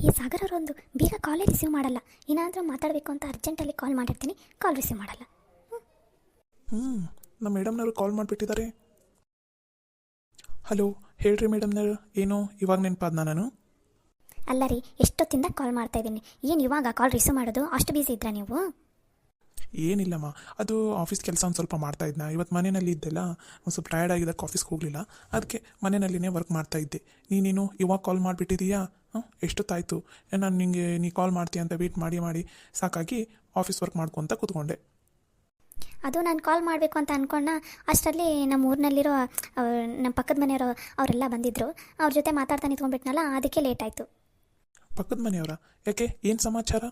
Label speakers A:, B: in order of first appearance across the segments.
A: ಈ ಸಾಗರ್ ಅವರೊಂದು ಬೇಗ ಕಾಲೇ ರಿಸೀವ್ ಮಾಡಲ್ಲ. ಏನಾದರೂ ಮಾತಾಡಬೇಕು ಅಂತ ಅರ್ಜೆಂಟಲ್ಲಿ ಕಾಲ್ ಮಾಡಿರ್ತೀನಿ, ಕಾಲ್ ರಿಸೀವ್ ಮಾಡಲ್ಲ.
B: ನಮ್ಮ ಮೇಡಮ್ನವರು ಕಾಲ್ ಮಾಡಿಬಿಟ್ಟಿದ್ದಾರೆ. ಹಲೋ, ಹೇಳ್ರಿ ಮೇಡಮ್ನವರು, ಏನು ಇವಾಗ ನೆನಪಾದ್ನಾ ನಾನು?
A: ಅಲ್ಲ ರೀ, ಎಷ್ಟೊತ್ತಿಂದ ಕಾಲ್ ಮಾಡ್ತಾ ಇದ್ದೀನಿ, ಏನು ಇವಾಗ ಕಾಲ್ ರಿಸೀವ್ ಮಾಡೋದು? ಅಷ್ಟು ಬ್ಯುಸಿ ಇದ್ರಾ ನೀವು?
B: ಏನಿಲ್ಲಮ್ಮ, ಅದು ಆಫೀಸ್ ಕೆಲಸ ಒಂದು ಸ್ವಲ್ಪ ಮಾಡ್ತಾ ಇದ್ನ. ಇವತ್ತು ಮನೆಯಲ್ಲಿ ಇದ್ದೆಲ್ಲ, ಒಂದು ಸ್ವಲ್ಪ ಟಯರ್ಡ್ ಆಗಿದ್ದಕ್ಕೆ ಆಫೀಸ್ಗೆ ಹೋಗಲಿಲ್ಲ. ಅದಕ್ಕೆ ಮನೆಯಲ್ಲಿನೇ ವರ್ಕ್ ಮಾಡ್ತಾ ಇದ್ದೆ. ನೀನು ಇವಾಗ ಕಾಲ್ ಮಾಡಿಬಿಟ್ಟಿದೀಯಾ? ಎಷ್ಟೊತ್ತಾಯಿತು? ನಾನು ನಿಂಗೆ ನೀ ಕಾಲ್ ಮಾಡ್ತೀಯ ಅಂತ ವೇಟ್ ಮಾಡಿ ಮಾಡಿ ಸಾಕಾಗಿ ಆಫೀಸ್ ವರ್ಕ್ ಮಾಡ್ಕೊತ ಕೂತ್ಕೊಂಡೆ.
A: ಅದು ನಾನು ಕಾಲ್ ಮಾಡಬೇಕು ಅಂತ ಅಂದ್ಕೊಂಡ ಅಷ್ಟರಲ್ಲಿ ನಮ್ಮ ಊರಿನಲ್ಲಿರೋ ನಮ್ಮ ಪಕ್ಕದ ಮನೆಯವರು ಅವರೆಲ್ಲ ಬಂದಿದ್ದರು. ಅವ್ರ ಜೊತೆ ಮಾತಾಡ್ತಾ ನಿಂತ್ಕೊಂಡ್ಬಿಟ್ನಲ್ಲ, ಅದಕ್ಕೆ ಲೇಟ್ ಆಯಿತು.
B: ಪಕ್ಕದ ಮನೆಯವರ? ಯಾಕೆ, ಏನು ಸಮಾಚಾರ?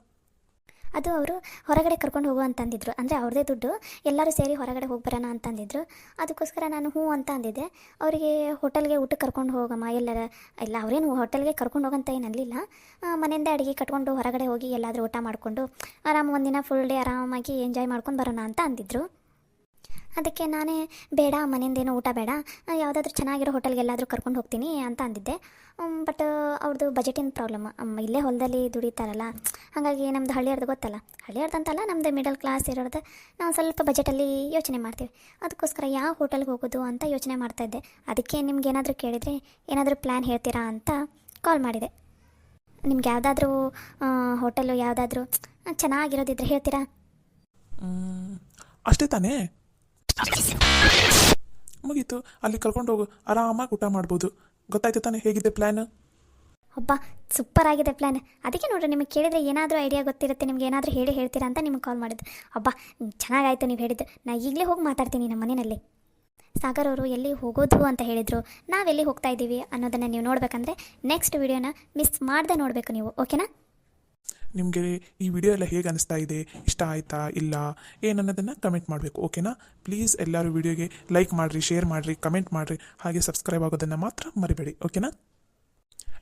A: ಅದು ಅವರು ಹೊರಗಡೆ ಕರ್ಕೊಂಡು ಹೋಗು ಅಂತಂದಿದ್ರು. ಅಂದರೆ ಅವ್ರದ್ದೇ ದುಡ್ಡು, ಎಲ್ಲರೂ ಸೇರಿ ಹೊರಗಡೆ ಹೋಗಿ ಬರೋಣ ಅಂತಂದಿದ್ರು. ಅದಕ್ಕೋಸ್ಕರ ನಾನು ಹ್ಞೂ ಅಂತ ಅಂದಿದ್ದೆ. ಅವರಿಗೆ ಹೋಟೆಲ್ಗೆ ಊಟಕ್ಕೆ ಕರ್ಕೊಂಡು ಹೋಗಮ್ಮ ಎಲ್ಲರ. ಇಲ್ಲ, ಅವರೇನು ಹೋಟೆಲ್ಗೆ ಕರ್ಕೊಂಡು ಹೋಗಂತ ಏನು ಅನ್ನಲಿಲ್ಲ. ಮನೆಯಿಂದ ಅಡುಗೆ ಕಟ್ಕೊಂಡು ಹೊರಗಡೆ ಹೋಗಿ ಎಲ್ಲಾದರೂ ಊಟ ಮಾಡಿಕೊಂಡು ಆರಾಮ ಒಂದಿನ ಫುಲ್ ಡೇ ಆರಾಮಾಗಿ ಎಂಜಾಯ್ ಮಾಡ್ಕೊಂಡು ಬರೋಣ ಅಂತ ಅಂದಿದ್ರು. ಅದಕ್ಕೆ ನಾನೇ ಬೇಡ, ಮನೆಯಿಂದೇನೋ ಊಟ ಬೇಡ, ಯಾವುದಾದ್ರೂ ಚೆನ್ನಾಗಿರೋ ಹೋಟೆಲ್ಗೆ ಎಲ್ಲಾದರೂ ಕರ್ಕೊಂಡು ಹೋಗ್ತೀನಿ ಅಂತ ಅಂದಿದ್ದೆ. ಬಟ್ ಅವ್ರದ್ದು ಬಜೆಟಿನ ಪ್ರಾಬ್ಲಮ್. ಇಲ್ಲೇ ಹೊಲದಲ್ಲಿ ದುಡಿತಾರಲ್ಲ, ಹಾಗಾಗಿ ನಮ್ಮದು ಹಳ್ಳಿಯರ್ದು ಗೊತ್ತಲ್ಲ, ಹಳ್ಳಿಯರ್ದಂತಲ್ಲ, ನಮ್ಮದು ಮಿಡಲ್ ಕ್ಲಾಸ್ ಇರೋದು. ನಾವು ಸ್ವಲ್ಪ ಬಜೆಟಲ್ಲಿ ಯೋಚನೆ ಮಾಡ್ತೀವಿ. ಅದಕ್ಕೋಸ್ಕರ ಯಾವ ಹೋಟೆಲ್ಗೆ ಹೋಗೋದು ಅಂತ ಯೋಚನೆ ಮಾಡ್ತಾಯಿದ್ದೆ. ಅದಕ್ಕೆ ನಿಮ್ಗೆ ಏನಾದರೂ ಕೇಳಿದರೆ ಏನಾದರೂ ಪ್ಲ್ಯಾನ್ ಹೇಳ್ತೀರಾ ಅಂತ ಕಾಲ್ ಮಾಡಿದೆ. ನಿಮ್ಗೆ ಯಾವುದಾದ್ರೂ ಹೋಟೆಲು ಯಾವುದಾದ್ರೂ ಚೆನ್ನಾಗಿರೋದಿದ್ರೆ ಹೇಳ್ತೀರಾ?
B: ಅಷ್ಟೇ ತಾನೇ, ಮುಗೀತು. ಅಲ್ಲಿ ಕರ್ಕೊಂಡು ಹೋಗು, ಆರಾಮಾಗಿ ಊಟ ಮಾಡ್ಬೋದು. ಗೊತ್ತಾಯ್ತು ತಾನೇ ಹೇಗಿದೆ ಪ್ಲ್ಯಾನ್?
A: ಒಬ್ಬ ಸೂಪರ್ ಆಗಿದೆ ಪ್ಲ್ಯಾನ್. ಅದಕ್ಕೆ ನೋಡ್ರಿ, ನಿಮಗೆ ಕೇಳಿದರೆ ಏನಾದರೂ ಐಡಿಯಾ ಗೊತ್ತಿರುತ್ತೆ, ನಿಮ್ಗೆ ಏನಾದರೂ ಹೇಳ್ತೀರಾ ಅಂತ ನಿಮಗೆ ಕಾಲ್ ಮಾಡಿದ್ದು. ಒಬ್ಬ ಚೆನ್ನಾಗಾಯಿತು ನೀವು ಹೇಳಿದ್ದು. ನಾನು ಈಗಲೇ ಹೋಗಿ ಮಾತಾಡ್ತೀನಿ ನಮ್ಮ ಮನೆಯಲ್ಲಿ. ಸಾಗರ್ ಅವರು ಎಲ್ಲಿ ಹೋಗೋದು ಅಂತ ಹೇಳಿದರು, ನಾವೆಲ್ಲಿ ಹೋಗ್ತಾ ಇದ್ದೀವಿ ಅನ್ನೋದನ್ನು ನೀವು ನೋಡಬೇಕಂದ್ರೆ ನೆಕ್ಸ್ಟ್ ವಿಡಿಯೋನ ಮಿಸ್ ಮಾಡದೆ ನೋಡಬೇಕು ನೀವು, ಓಕೆನಾ?
B: ನಿಮಗೆ ಈ ವಿಡಿಯೋ ಎಲ್ಲ ಹೇಗೆ ಅನಿಸ್ತಾ ಇದೆ, ಇಷ್ಟ ಆಯಿತಾ ಇಲ್ಲ ಏನನ್ನೋದನ್ನು ಕಮೆಂಟ್ ಮಾಡಬೇಕು, ಓಕೆನಾ? ಪ್ಲೀಸ್ ಎಲ್ಲರೂ ವಿಡಿಯೋಗೆ ಲೈಕ್ ಮಾಡಿರಿ, ಶೇರ್ ಮಾಡಿರಿ, ಕಮೆಂಟ್ ಮಾಡಿರಿ, ಹಾಗೆ ಸಬ್ಸ್ಕ್ರೈಬ್ ಆಗೋದನ್ನು ಮಾತ್ರ ಮರಿಬೇಡಿ, ಓಕೆನಾ?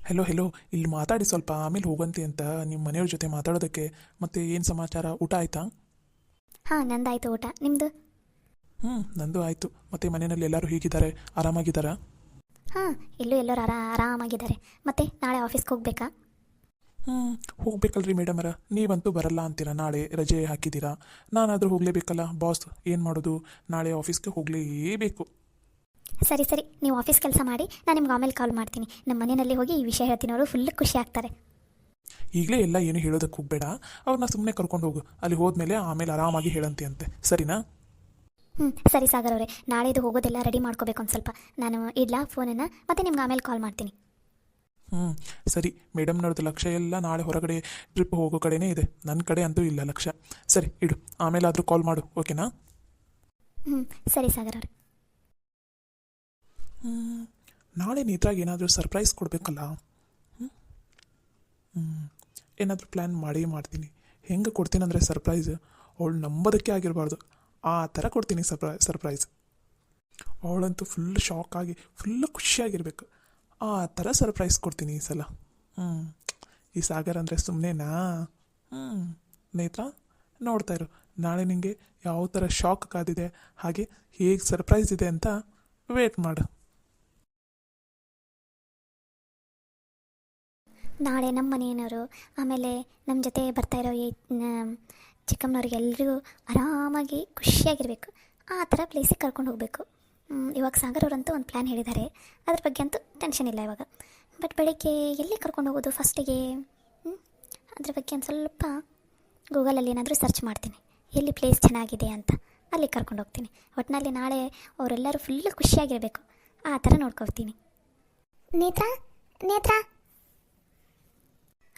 B: ಹೆಲೋ, ಇಲ್ಲಿ ಮಾತಾಡಿ ಸ್ವಲ್ಪ, ಆಮೇಲೆ ಹೋಗಂತೆ ಅಂತ ನಿಮ್ಮ ಮನೆಯವ್ರ ಜೊತೆ ಮಾತಾಡೋದಕ್ಕೆ. ಮತ್ತು ಏನು ಸಮಾಚಾರ, ಊಟ ಆಯಿತಾ?
A: ಹಾಂ, ನಂದಾಯಿತು ಊಟ, ನಿಮ್ಮದು?
B: ನಂದು ಆಯಿತು. ಮತ್ತು ಮನೆಯಲ್ಲಿ ಎಲ್ಲರೂ ಹೇಗಿದ್ದಾರೆ, ಆರಾಮಾಗಿದ್ದಾರಾ?
A: ಹಾಂ, ಎಲ್ಲರೂ ಆರಾಮಾಗಿದ್ದಾರೆ. ಮತ್ತು ನಾಳೆ ಆಫೀಸ್ಗೆ ಹೋಗಬೇಕಾ?
B: ಹೋಗ್ಬೇಕಲ್ರಿ ಮೇಡಮರ, ನೀವಂತೂ ಬರಲ್ಲ ಅಂತೀರ, ನಾಳೆ ರಜೆ ಹಾಕಿದ್ದೀರಾ. ನಾನಾದರೂ ಹೋಗಲೇಬೇಕಲ್ಲ, ಬಾಸ್ ಏನು ಮಾಡೋದು, ನಾಳೆ ಆಫೀಸ್ಗೆ ಹೋಗಲೇಬೇಕು.
A: ಸರಿ, ನೀವು ಆಫೀಸ್ ಕೆಲಸ ಮಾಡಿ, ನಾನು ನಿಮ್ಗೆ ಆಮೇಲೆ ಕಾಲ್ ಮಾಡ್ತೀನಿ. ನಮ್ಮ ಮನೆಯಲ್ಲಿ ಹೋಗಿ ಈ ವಿಷಯ ಹೇಳ್ತೀನಿ, ಅವರು ಫುಲ್ ಖುಷಿ ಆಗ್ತಾರೆ.
B: ಈಗಲೇ ಎಲ್ಲ ಏನು ಹೇಳೋದಕ್ಕೆ ಹೋಗಬೇಡ, ಅವ್ರನ್ನ ಸುಮ್ಮನೆ ಕರ್ಕೊಂಡು ಹೋಗು. ಅಲ್ಲಿ ಹೋದ್ಮೇಲೆ ಆಮೇಲೆ ಆರಾಮಾಗಿ ಹೇಳಂತೆ ಅಂತೆ, ಸರಿನಾ?
A: ಸರಿ ಸಾಗರ್ ಅವರೇ, ನಾಳೆದು ಹೋಗೋದೆಲ್ಲ ರೆಡಿ ಮಾಡ್ಕೋಬೇಕು ಒಂದು ಸ್ವಲ್ಪ. ನಾನು ಇಡ್ಲಾ ಫೋನನ್ನು, ಮತ್ತೆ ನಿಮ್ಗೆ ಆಮೇಲೆ ಕಾಲ್ ಮಾಡ್ತೀನಿ.
B: ಸರಿ, ಮೇಡಮ್ನವ್ರದ್ದು ಲಕ್ಷ್ಯ ಎಲ್ಲ ನಾಳೆ ಹೊರಗಡೆ ಟ್ರಿಪ್ ಹೋಗೋ ಕಡೆನೇ ಇದೆ. ನನ್ನ ಕಡೆ ಅಂತೂ ಇಲ್ಲ ಲಕ್ಷ್ಯ. ಸರಿ, ಇಡು, ಆಮೇಲಾದರೂ ಕಾಲ್ ಮಾಡು, ಓಕೆನಾ?
A: ಸರಿ ಸಾಗರ್ ಅವ್ರೆ.
B: ನಾಳೆ ನೇತ್ರಾಗ ಏನಾದರೂ ಸರ್ಪ್ರೈಸ್ ಕೊಡಬೇಕಲ್ಲ. ಏನಾದರೂ ಪ್ಲ್ಯಾನ್ ಮಾಡ್ತೀನಿ. ಹೆಂಗೆ ಕೊಡ್ತೀನಂದರೆ ಸರ್ಪ್ರೈಸ್ ಅವಳು ನಂಬೋದಕ್ಕೆ ಆಗಿರಬಾರ್ದು, ಆ ಥರ ಕೊಡ್ತೀನಿ ಸರ್ಪ್ರೈಸ್. ಅವಳಂತೂ ಫುಲ್ ಶಾಕ್ ಆಗಿ ಫುಲ್ಲು ಖುಷಿಯಾಗಿರ್ಬೇಕು, ಆ ಥರ ಸರ್ಪ್ರೈಸ್ ಕೊಡ್ತೀನಿ ಈ ಸಲ. ಈ ಸಾಗರ್ ಅಂದರೆ ಸುಮ್ಮನೆನಾ? ನೇತ್ರ, ನೋಡ್ತಾ ಇರು, ನಾಳೆ ನಿಮಗೆ ಯಾವ ಥರ ಶಾಕ್ ಕಾದಿದೆ, ಹಾಗೆ ಹೇಗೆ ಸರ್ಪ್ರೈಸ್ ಇದೆ ಅಂತ ವೇಟ್ ಮಾಡು.
A: ನಾಳೆ ನಮ್ಮ ಮನೆಯವರು, ಆಮೇಲೆ ನಮ್ಮ ಜೊತೆ ಬರ್ತಾ ಇರೋ ಚಿಕ್ಕಮ್ಮನವ್ರಿಗೆ ಎಲ್ರಿಗೂ ಆರಾಮಾಗಿ ಖುಷಿಯಾಗಿರಬೇಕು, ಆ ಥರ ಪ್ಲೇಸಿಗೆ ಕರ್ಕೊಂಡು ಹೋಗಬೇಕು. ಇವಾಗ ಸಾಗರ್ ಅವರಂತೂ ಒಂದು ಪ್ಲ್ಯಾನ್ ಹೇಳಿದ್ದಾರೆ, ಅದ್ರ ಬಗ್ಗೆ ಅಂತೂ ಟೆನ್ಷನ್ ಇಲ್ಲ ಇವಾಗ. ಬಟ್ ಬೆಳಗ್ಗೆ ಎಲ್ಲಿ ಕರ್ಕೊಂಡು ಹೋಗೋದು ಫಸ್ಟಿಗೆ? ಅದ್ರ ಬಗ್ಗೆ ಒಂದು ಸ್ವಲ್ಪ ಗೂಗಲಲ್ಲಿ ಏನಾದರೂ ಸರ್ಚ್ ಮಾಡ್ತೀನಿ, ಎಲ್ಲಿ ಪ್ಲೇಸ್ ಚೆನ್ನಾಗಿದೆ ಅಂತ, ಅಲ್ಲಿ ಕರ್ಕೊಂಡು ಹೋಗ್ತೀನಿ. ಒಟ್ಟಿನಲ್ಲಿ ನಾಳೆ ಅವರೆಲ್ಲರೂ ಫುಲ್ಲು ಖುಷಿಯಾಗಿರಬೇಕು, ಆ ಥರ ನೋಡ್ಕೊಳ್ತೀನಿ. ನೇತ್ರ,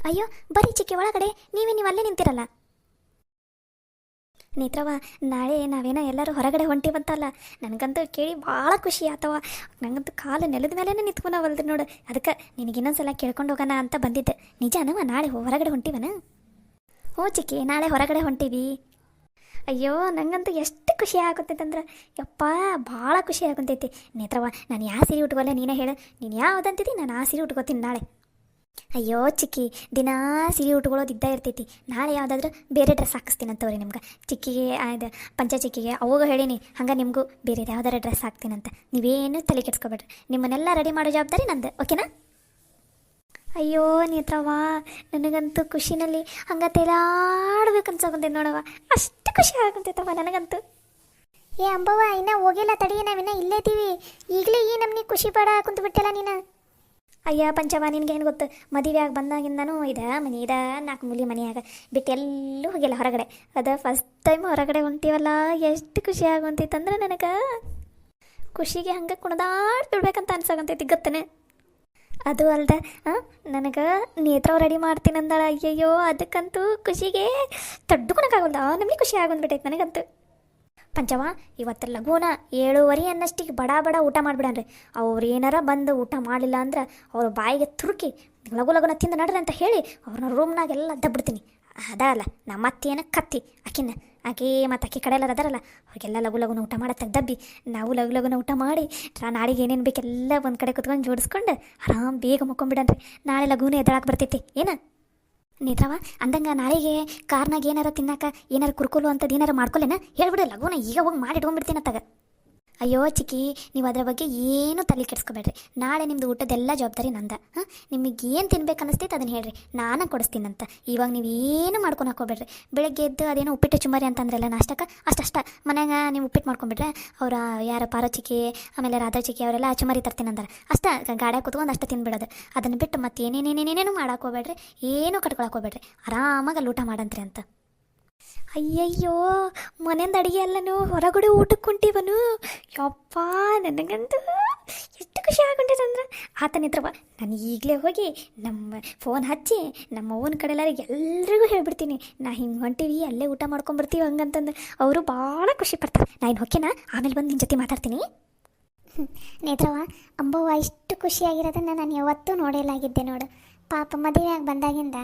A: ಅಯ್ಯೋ ಬರೀ ಚಿಕ್ಕಿ ಒಳಗಡೆ, ನೀವು ಅಲ್ಲೇ ನಿಂತಿರಲ್ಲ. ನೇತ್ರವ, ನಾಳೆ ನಾವೇನೋ ಎಲ್ಲರೂ ಹೊರಗಡೆ ಹೊಂಟಿವಂತಲ್ಲ, ನನಗಂತೂ ಕೇಳಿ ಭಾಳ ಖುಷಿ ಆತವ. ನನಗಂತೂ ಕಾಲು ನೆಲದ ಮೇಲೇ ನಿಂತ್ಕೊಳವಲ್ದು ನೋಡು. ಅದಕ್ಕೆ ನಿನಗಿನ್ನೊಂದ್ಸಲ ಕೇಳ್ಕೊಂಡು ಹೋಗೋಣ ಅಂತ ಬಂದಿದ್ದೆ. ನಿಜಾನವ, ನಾಳೆ ಹೊರಗಡೆ ಹೊಂಟಿವನ? ಹ್ಞೂ ಚಿಕ್ಕಿ, ನಾಳೆ ಹೊರಗಡೆ ಹೊಂಟೀವಿ. ಅಯ್ಯೋ, ನನಗಂತೂ ಎಷ್ಟು ಖುಷಿ ಆಗುತ್ತೈತಂದ್ರೆ ಯಪ್ಪ, ಭಾಳ ಖುಷಿ ಆಗುತ್ತೈತಿ. ನೇತ್ರವ, ನಾನು ಯಾವ ಸೀರೆ ಉಟ್ಕೊಲ್ಲ, ನೀನೇ ಹೇಳು, ನೀನು ಯಾವುದಂತಿದ್ದಿ, ನಾನು ಆ ಸೀರೆ ಉಟ್ಕೋತೀನಿ ನಾಳೆ. ಅಯ್ಯೋ ಚಿಕ್ಕಿ, ದಿನಾ ಸೀರೆ ಉಟ್ಕೊಳ್ಳೋದು ಇದ್ದ ಇರ್ತೈತಿ. ನಾಳೆ ಯಾವುದಾದ್ರೂ ಬೇರೆ ಡ್ರೆಸ್ ಹಾಕಿಸ್ತೀನಂತವ್ರಿ ನಿಮ್ಗೆ. ಚಿಕ್ಕಿಗೆ ಇದು ಪಂಚ ಚಿಕ್ಕಿಗೆ ಅವಾಗ ಹೇಳೀನಿ, ಹಂಗೆ ನಿಮಗೂ ಬೇರೆ ಯಾವ್ದಾರ ಡ್ರೆಸ್ ಹಾಕ್ತೀನಂತ. ನೀವೇನು ತಲೆ ಕೆಡ್ಸ್ಕೊಬೇಡ್ರಿ, ನಿಮ್ಮನ್ನೆಲ್ಲ ರೆಡಿ ಮಾಡೋ ಜವಾಬ್ದಾರಿ ನಂದು, ಓಕೆನಾ? ಅಯ್ಯೋ ನೇತ್ರವ್ವ, ನನಗಂತೂ ಖುಷಿನಲ್ಲಿ ಹಂಗೆ ತೇಲಾಡ್ಬೇಕು ಅನ್ಸಕೊಂತೈತೆ ನೋಡವ್ವ. ಅಷ್ಟು ಖುಷಿ ಆಗಂತೈತವ್ವ ನನಗಂತೂ. ಏ ಅಂಬವ್ವ, ಇನ್ನೂ ಹೋಗಿಲ್ಲ ತಡಿ, ನಾವಿನ್ನ ಇಲ್ಲೇ ಇದ್ದೀವಿ. ಈಗಲೇ ಈ ನಮ್ನಿ ಖುಷಿ ಪಡ ಕುಂತು ಬಿಟ್ಟಿಲ್ಲ ನೀನು. ಅಯ್ಯ ಪಂಚವ, ನಿನ್ಗೆ ಏನು ಗೊತ್ತು, ಮದುವೆ ಆಗಿ ಬಂದಾಗಿಂದನೂ ಮನೆ ಇದ 4 ಮೂಲಿ ಮನೆಯಾಗ ಬಿಟ್ಟು ಎಲ್ಲೂ ಹೋಗಿಲ್ಲ ಹೊರಗಡೆ. ಅದು ಫಸ್ಟ್ ಟೈಮ್ ಹೊರಗಡೆ ಹೊಂಟೀವಲ್ಲ, ಎಷ್ಟು ಖುಷಿ ಆಗುವಂತೈತಂದ್ರೆ ನನಗೆ ಖುಷಿಗೆ ಹಂಗೆ ಕುಣದಾಡ್ತಿಡ್ಬೇಕಂತ ಅನ್ಸಾಗಂತೈತಿ ಗೊತ್ತನೆ. ಅದು ಅಲ್ದ ನನಗೆ ನೇತ್ರವ್ ರೆಡಿ ಮಾಡ್ತೀನಿ ಅಂದಾಳ. ಅಯ್ಯಯ್ಯೋ, ಅದಕ್ಕಂತೂ ಖುಷಿಗೆ ತಡ್ದುಕೊಳಕ್ಕಾಗಲ್ಲ, ನಮಗೆ ಖುಷಿ ಆಗೊಂಡ್ಬಿಟ್ಟೈತೆ ನನಗಂತೂ. ಪಂಚವ, ಇವತ್ತು ಲಘುನ 7:30 ಅನ್ನಷ್ಟಿಗೆ ಬಡ ಬಡ ಊಟ ಮಾಡಿಬಿಡನ್ರಿ. ಅವ್ರು ಏನಾರ ಬಂದು ಊಟ ಮಾಡಲಿಲ್ಲ ಅಂದ್ರೆ ಅವ್ರ ಬಾಯಿಗೆ ತುರುಕಿ ಲಘು ಲಘುನ ತಿಂದು ನಡ್ರಿ ಅಂತ ಹೇಳಿ ಅವ್ರನ್ನ ರೂಮ್ನಾಗೆಲ್ಲ ದಬ್ಬಿಡ್ತೀನಿ. ಅದಲ್ಲ ನಮ್ಮ ಅತ್ತೇನ ಕತ್ತಿ ಆಕಿನ, ಮತ್ತು ಆಕಿ ಕಡೆ ಎಲ್ಲರೂ ಅದಾರಲ್ಲ ಅವ್ರಿಗೆಲ್ಲ ಲಘು ಲಘುನ ಊಟ ಮಾಡತ್ತೆ ದಬ್ಬಿ, ನಾವು ಲಘು ಲಘುನ ಊಟ ಮಾಡಿ ನಾಳೆಗೆ ಏನೇನು ಬೇಕೆಲ್ಲ ಒಂದು ಕಡೆ ಕುತ್ಕೊಂಡು ಜೋಡಿಸ್ಕೊಂಡು ಆರಾಮ್ ಬೇಗ ಮುಕ್ಕೊಂಬಿಡನ್ರಿ. ನಾಳೆ ಲಘುನೇ ಎದ್ದಳಕ್ಕೆ ಬರ್ತೈತಿ ಏನು ನೇತ್ರವ. ಅಂದಂಗೆ ನಾಳೆಗೆ ಕಾರ್ನಾಗ ಏನಾರ ತಿನ್ನಾಕ ಏನಾರು ಕುರ್ಕೋಲು ಅಂತದ್ದು ಏನಾರು ಮಾಡ್ಕೊಲೇನ ಹೇಳ್ಬಿಡು, ಲಘುನ ಈಗ ಹೋಗಿ ಮಾಡಿ ಇಟ್ಕೊಂಡ್ಬಿಡ್ತೀನಿ ಅತ್ತಾಗ. ಅಯ್ಯೋ ಚಿಕ್ಕಿ, ನೀವು ಅದರ ಬಗ್ಗೆ ಏನೂ ತಲೆ ಕೆಡಿಸ್ಕೊಬೇಡ್ರಿ. ನಾಳೆ ನಿಮ್ಮದು ಊಟದೆಲ್ಲ ಜವಾಬ್ದಾರಿ ನಂದ. ನಿಮಗೆ ಏನು ತಿನ್ಬೇಕು ಅನ್ನಿಸ್ತೈತೆ ಅದನ್ನು ಹೇಳ್ರಿ, ನಾನು ಕೊಡಿಸ್ತೀನಂತ. ಇವಾಗ ನೀವು ಏನು ಮಾಡ್ಕೊಂಡು ಹಾಕೋಬೇಡ್ರಿ. ಬೆಳಗ್ಗೆ ಎದ್ದು ಅದೇನೋ ಉಪ್ಪಿಟ್ಟು ಚುಮ್ಮರಿ ಅಂತಂದ್ರಲ್ಲ ನಾಷ್ಟಕ್ಕೆ, ಅಷ್ಟಷ್ಟ ಮನ್ಯಾಗ ನೀವು ಉಪ್ಪಿಟ್ಟು ಮಾಡ್ಕೊಂಬಿಟ್ರೆ ಅವ್ರ ಯಾರು ಪಾರೋ ಚಿಕ್ಕಿ ಆಮೇಲೆ ರಾಧಾ ಚಿಕ್ಕಿ ಅವರೆಲ್ಲ ಚುಮ್ಮರಿ ತರ್ತೀನಂದಾರ. ಅಷ್ಟೇ ಗಾಡ್ಯಾಗ ಕೂತ್ಕೊಂಡು ಅಷ್ಟೇ ತಿಂದ್ಬಿಡೋದು. ಅದನ್ನು ಬಿಟ್ಟು ಮತ್ತೆ ಏನೇನೇನೇನೇನು ಮಾಡಾಕೋಬೇಡ್ರಿ, ಏನೂ ಕಟ್ಕೊಳಕೋಬೇಡ್ರಿ. ಆರಾಮಾಗಿ ಅಲ್ಲಿ ಊಟ ಮಾಡಂತ್ರಿ ಅಂತ. ಅಯ್ಯಯ್ಯೋ, ಮನೆಯಿಂದ ಅಡುಗೆ ಅಲ್ಲನು ಹೊರಗಡೆ ಊಟಕ್ಕೆ ಹೊಂಟಿವನು. ಯಪ್ಪ, ನನಗಂತೂ ಎಷ್ಟು ಖುಷಿ ಆಗೊಂಡಿರಂದ್ರೆ ಆತನಿದ್ರವ. ನಾನು ಈಗಲೇ ಹೋಗಿ ನಮ್ಮ ಫೋನ್ ಹಚ್ಚಿ ನಮ್ಮ ಅವ್ವನ ಕಡೆ ಎಲ್ರಿಗೂ ಹೇಳ್ಬಿಡ್ತೀನಿ, ನಾ ಹಿಂಗೆ ಹೊಂಟೀವಿ, ಅಲ್ಲೇ ಊಟ ಮಾಡ್ಕೊಂಬರ್ತೀವಿ ಹಂಗಂತಂದು. ಅವರು ಭಾಳ ಖುಷಿ ಪಡ್ತಾರೆ. ನಾ ಇನ್ನು ಹೊಕ್ಕೆನಾ, ಆಮೇಲೆ ಬಂದು ನಿನ್ನ ಜೊತೆ ಮಾತಾಡ್ತೀನಿ. ನೇತ್ರವ್ವ, ಅಂಬವ್ವ ಇಷ್ಟು ಖುಷಿಯಾಗಿರೋದನ್ನು ನಾನು ಯಾವತ್ತೂ ನೋಡಲಾಗಿದ್ದೆ ನೋಡು. ಪಾಪ ಮದುವೆಯಾಗಿ ಬಂದಾಗಿಂದ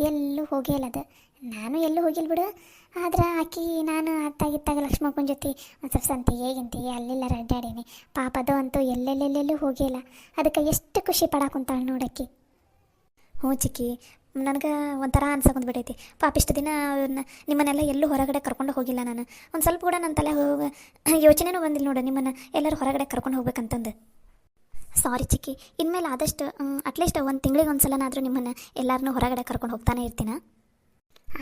A: ಎಲ್ಲೂ ಹೋಗಿಲ್ಲದು. ನಾನು ಎಲ್ಲೂ ಹೋಗಿಲ್ಲ ಬಿಡು. ಆದ್ರೆ ಆಕಿ ನಾನು ಅತ್ತಾಗಿತ್ತಾಗ ಲಕ್ಷ್ಮಕ್ಕನ ಜೊತೆ ಒಂದು ಸ್ವಲ್ಪ ಸಂತಿಗೆ ಅಲ್ಲೆಲ್ಲ ಅಡ್ಡಾಡೀನಿ. ಪಾಪ ಅದು ಅಂತೂ ಎಲ್ಲೆಲ್ಲೆಲ್ಲೆಲ್ಲೂ ಹೋಗಿಲ್ಲ. ಅದಕ್ಕೆ ಎಷ್ಟು ಖುಷಿ ಪಡಾಕುಂತಾಳೆ ನೋಡಕ್ಕಿ. ಹ್ಞೂ ಚಿಕ್ಕಿ, ನನಗೆ ಒಂಥರ ಅನ್ಸಕೊಂಡ್ಬಿಟ್ಟೈತಿ. ಪಾಪ ಇಷ್ಟು ದಿನ ನಿಮ್ಮನ್ನೆಲ್ಲ ಎಲ್ಲೂ ಹೊರಗಡೆ ಕರ್ಕೊಂಡು ಹೋಗಿಲ್ಲ ನಾನು. ಒಂದು ಸ್ವಲ್ಪ ಕೂಡ ನನ್ನ ತಲೆ ಯೋಚನೆನೂ ಬಂದಿಲ್ಲ ನೋಡು, ನಿಮ್ಮನ್ನು ಎಲ್ಲರೂ ಹೊರಗಡೆ ಕರ್ಕೊಂಡು ಹೋಗ್ಬೇಕಂತಂದು. ಸಾರಿ ಚಿಕ್ಕಿ, ಇನ್ಮೇಲೆ ಆದಷ್ಟು ಅಟ್ಲೀಸ್ಟ್ ಒಂದು ತಿಂಗಳಿಗೆ ಒಂದು ಸಲನಾದರೂ ನಿಮ್ಮನ್ನು ಎಲ್ಲರನ್ನೂ ಹೊರಗಡೆ ಕರ್ಕೊಂಡು ಹೋಗ್ತಾನೆ ಇರ್ತೀನ.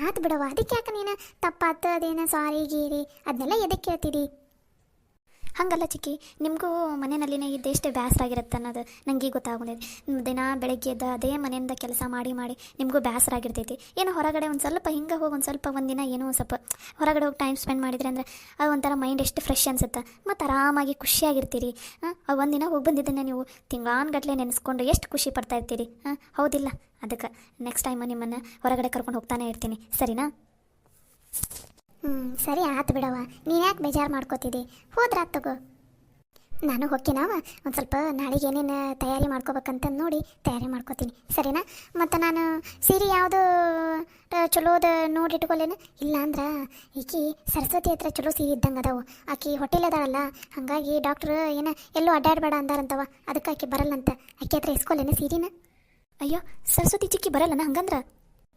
A: ಆತು ಬಿಡವ, ಅದಕ್ಕೆ ಯಾಕೆ ನೀನು ತಪ್ಪಾತು ಅದೇನು ಸಾರಿ ಗೀರಿ ಅದನ್ನೆಲ್ಲ ಎದಕ್ಕೆ ಕೇಳ್ತೀರಿ? ಹಾಗಲ್ಲ ಚಿಕ್ಕಿ, ನಿಮಗೂ ಮನೆಯಲ್ಲಿನೇ ಇದ್ದೆಷ್ಟೇ ಬೇಸರ ಆಗಿರುತ್ತೆ ಅನ್ನೋದು ನನಗೆ ಗೊತ್ತಾಗೋದಿದೆ. ದಿನ ಬೆಳಗ್ಗೆ ಎದ್ದು ಅದೇ ಮನೆಯಿಂದ ಕೆಲಸ ಮಾಡಿ ನಿಮಗೂ ಬೇಸರ ಆಗಿರ್ತೈತಿ. ಏನೋ ಹೊರಗಡೆ ಒಂದು ಸ್ವಲ್ಪ ಹಿಂಗೆ ಹೋಗಿ ಒಂದು ಸ್ವಲ್ಪ ಒಂದಿನ ಏನೋ ಒಂದು ಸ್ವಲ್ಪ ಹೊರಗಡೆ ಹೋಗಿ ಟೈಮ್ ಸ್ಪೆಂಡ್ ಮಾಡಿದ್ರೆ ಅಂದರೆ ಅದು ಒಂಥರ ಮೈಂಡ್ ಎಷ್ಟು ಫ್ರೆಶ್ ಅನಿಸುತ್ತೆ, ಮತ್ತು ಆರಾಮಾಗಿ ಖುಷಿಯಾಗಿರ್ತೀರಿ. ಒಂದಿನ ಹೋಗಿ ಬಂದಿದ್ದನ್ನು ನೀವು ತಿಂಗಳಾನ್ಗಟ್ಲೆ ನೆನೆಸ್ಕೊಂಡು ಎಷ್ಟು ಖುಷಿ ಪಡ್ತಾ ಇರ್ತೀರಿ. ಹೌದಿಲ್ಲ? ಅದಕ್ಕೆ ನೆಕ್ಸ್ಟ್ ಟೈಮ್ ನಿಮ್ಮನ್ನು ಹೊರಗಡೆ ಕರ್ಕೊಂಡು ಹೋಗ್ತಾನೆ ಇರ್ತೀನಿ, ಸರಿನಾ? ಸರಿ ಆತು ಬಿಡವ, ನೀನು ಯಾಕೆ ಬೇಜಾರು ಮಾಡ್ಕೋತಿದ್ದಿ? ಹೋದ್ರಾತ್ ತಗೋ. ನಾನು ಹೊಕ್ಕಿನಾವ ಒಂದು ಸ್ವಲ್ಪ ನಾಳೆಗೆ ಏನೇನು ತಯಾರಿ ಮಾಡ್ಕೋಬೇಕಂತ ನೋಡಿ ತಯಾರಿ ಮಾಡ್ಕೋತೀನಿ, ಸರಿನಾ? ಮತ್ತು ನಾನು ಸೀರೆ ಯಾವುದು ಚಲೋದು ನೋಡಿ ಇಟ್ಕೊಲೇನು? ಇಲ್ಲ ಅಂದ್ರೆ ಈಕಿ ಸರಸ್ವತಿ ಹತ್ರ ಚಲೋ ಸೀರೆ ಇದ್ದಂಗೆ ಅದಾವು. ಆಕಿ ಹೋಟೆಲ್ ಅದಾಳಲ್ಲ, ಹಾಗಾಗಿ ಡಾಕ್ಟ್ರು ಏನು ಎಲ್ಲೂ ಅಡ್ಡಾಡಬೇಡ ಅಂದಾರಂತವ. ಅದಕ್ಕೆ ಆಕಿ ಬರಲ್ಲಂತ. ಆಕೆ ಹತ್ರ ಇಸ್ಕೊಲೇನು ಸೀರೆನ? ಅಯ್ಯೋ, ಸರಸ್ವತಿ ಚಿಕ್ಕಿ ಬರಲ್ಲನ ಹಂಗಂದ್ರೆ?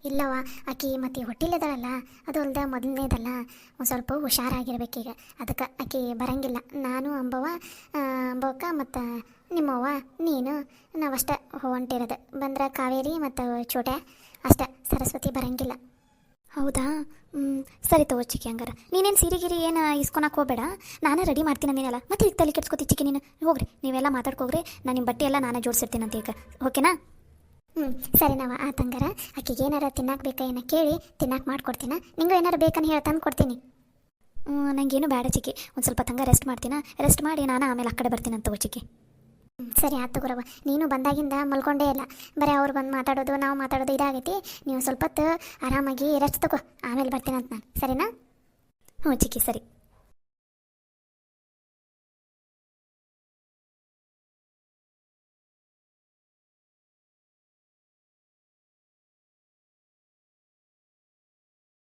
A: ಇಲ್ಲವ, ಆಕಿ ಮತ್ತು ಹೊಟ್ಟಿಲ್ಲದಳಲ್ಲ, ಅದು ಅಲ್ದ ಮೊದಲನೇದಲ್ಲ, ಒಂದು ಸ್ವಲ್ಪ ಹುಷಾರಾಗಿರ್ಬೇಕೀಗ. ಅದಕ್ಕೆ ಆಕಿ ಬರಂಗಿಲ್ಲ. ನಾನು ಅಂಬವಕ್ಕ ಮತ್ತು ನಿಮ್ಮವ್ವ ನೀನು ನಾವಷ್ಟೇ ಹೊಂಟಿರೋದು. ಬಂದ್ರೆ ಕಾವೇರಿ ಮತ್ತು ಚೋಟೆ ಅಷ್ಟೇ, ಸರಸ್ವತಿ ಬರಂಗಿಲ್ಲ. ಹೌದಾ? ಸರಿ ತಗೋ ಚಿಕ್ಕಿ, ಹಂಗಾರ ನೀನೇನು ಸೀರೆಗಿರಿ ಏನು ಇಸ್ಕೊಳಕ್ಕೆ ಹೋಗಬೇಡ, ನಾನೇ ರೆಡಿ ಮಾಡ್ತೀನಿ ಅಂದಿನಲ್ಲ. ಮತ್ತೆ ಈಗ ತಲೆ ಕೆಡ್ಸ್ಕೊತಿ ಚಿಕ್ಕಿ ನೀನು. ಹೋಗ್ರಿ, ನೀವೆಲ್ಲ ಮಾತಾಡ್ಕೋಗ್ರಿ, ನಾನು ನಿಮ್ಮ ಬಟ್ಟೆ ಎಲ್ಲ ನಾನೇ ಜೋಡಿಸಿರ್ತೀನಿ ಅಂತ ಈಗ, ಓಕೆನಾ? ಸರಿ ನಾವ ಆತಂಗಾರ ಆಕೆಗೆ ಏನಾರ ತಿನ್ನಕ್ಕೆ ಬೇಕಾ ಏನೋ ಕೇಳಿ ತಿನ್ನಕ್ಕೆ ಮಾಡ್ಕೊಡ್ತೀನ. ನಿಂಗೂ ಏನಾರು ಬೇಕಂತ ಹೇಳಿ ತಂದು ಕೊಡ್ತೀನಿ. ನನಗೇನು ಬೇಡ ಚಿಕ್ಕಿ, ಒಂದು ಸ್ವಲ್ಪ ತಂಗ ರೆಸ್ಟ್ ಮಾಡ್ತೀನ. ರೆಸ್ಟ್ ಮಾಡಿ ನಾನು ಆಮೇಲೆ ಆ ಕಡೆ ಬರ್ತೀನಿ ಅಂತ ಚಿಕ್ಕಿ. ಸರಿ ಆಯ್ತು ತಗೋರವ, ನೀನು ಬಂದಾಗಿಂದ ಮಲ್ಕೊಂಡೇ ಇಲ್ಲ, ಬರೀ ಅವ್ರು ಬಂದು ಮಾತಾಡೋದು ನಾವು ಮಾತಾಡೋದು ಇದಾಗೈತಿ. ನೀವು ಸ್ವಲ್ಪ ಹೊತ್ತು ಆರಾಮಾಗಿ ರೆಸ್ಟ್ ತಗೋ, ಆಮೇಲೆ ಬರ್ತೀನಂತ ನಾನು, ಸರಿನಾ? ಹ್ಞೂ ಚಿಕ್ಕಿ, ಸರಿ.